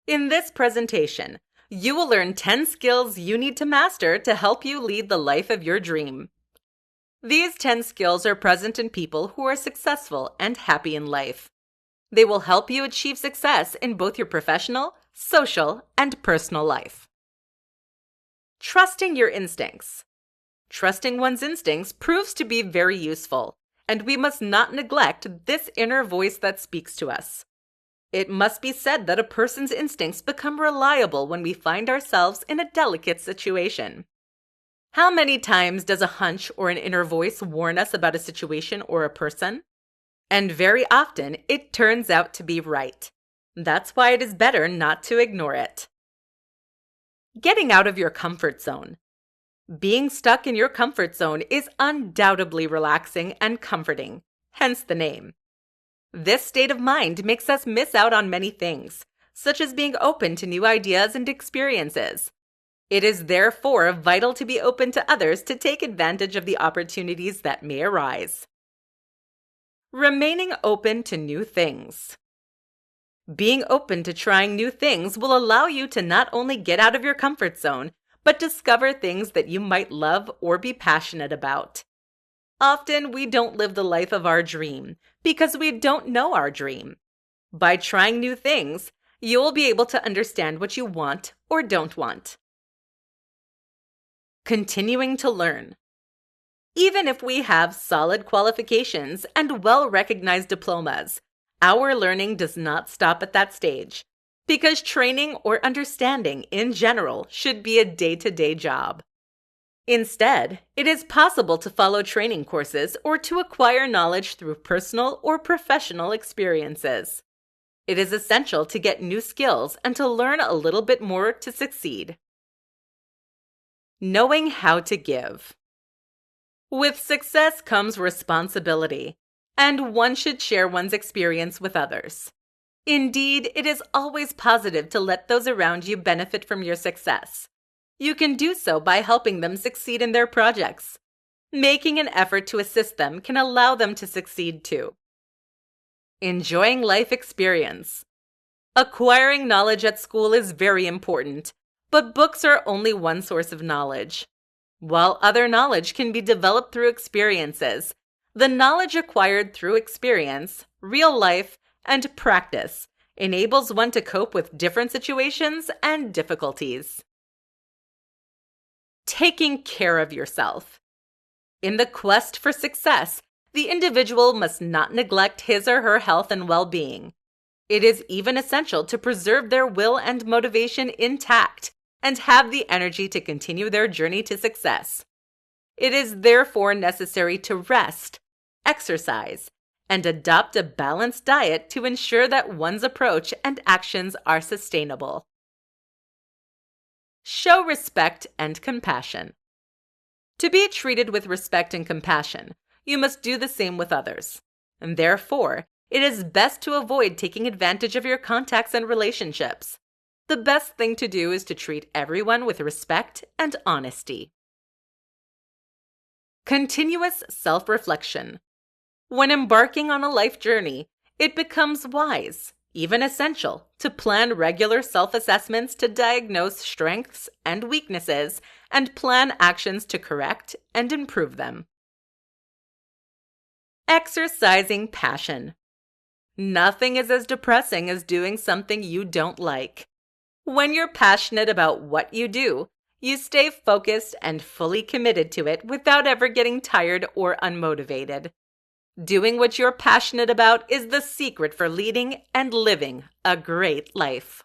In this presentation, you will learn 10 skills you need to master to help you lead the life of your dream. These 10 skills are present in people who are successful and happy in life. They will help you achieve success in both your professional, social, and personal life. Trusting your instincts. Trusting one's instincts proves to be very useful, and we must not neglect this inner voice that speaks to us. It must be said that a person's instincts become reliable when we find ourselves in a delicate situation. How many times does a hunch or an inner voice warn us about a situation or a person? And very often, it turns out to be right. That's why it is better not to ignore it. Getting out of your comfort zone. Being stuck in your comfort zone is undoubtedly relaxing and comforting, hence the name. This state of mind makes us miss out on many things, such as being open to new ideas and experiences. It is therefore vital to be open to others to take advantage of the opportunities that may arise. Remaining open to new things. Being open to trying new things will allow you to not only get out of your comfort zone, but discover things that you might love or be passionate about. Often we don't live the life of our dream because we don't know our dream. By trying new things, you will be able to understand what you want or don't want. Continuing to learn. Even if we have solid qualifications and well-recognized diplomas, our learning does not stop at that stage, because training or understanding in general should be a day-to-day job. Instead, it is possible to follow training courses or to acquire knowledge through personal or professional experiences. It is essential to get new skills and to learn a little bit more to succeed. Knowing how to give. With success comes responsibility, and one should share one's experience with others. Indeed, it is always positive to let those around you benefit from your success. You can do so by helping them succeed in their projects. Making an effort to assist them can allow them to succeed too. Enjoying life experience. Acquiring knowledge at school is very important, but books are only one source of knowledge. While other knowledge can be developed through experiences, the knowledge acquired through experience, real life, and practice enables one to cope with different situations and difficulties. Taking care of yourself. In the quest for success, the individual must not neglect his or her health and well-being. It is even essential to preserve their will and motivation intact and have the energy to continue their journey to success. It is therefore necessary to rest, exercise, and adopt a balanced diet to ensure that one's approach and actions are sustainable. Show respect and compassion. To be treated with respect and compassion, you must do the same with others. And therefore, it is best to avoid taking advantage of your contacts and relationships. The best thing to do is to treat everyone with respect and honesty. Continuous self-reflection. When embarking on a life journey, it becomes wise, even essential, to plan regular self-assessments to diagnose strengths and weaknesses and plan actions to correct and improve them. Exercising passion. Nothing is as depressing as doing something you don't like. When you're passionate about what you do, you stay focused and fully committed to it without ever getting tired or unmotivated. Doing what you're passionate about is the secret for leading and living a great life.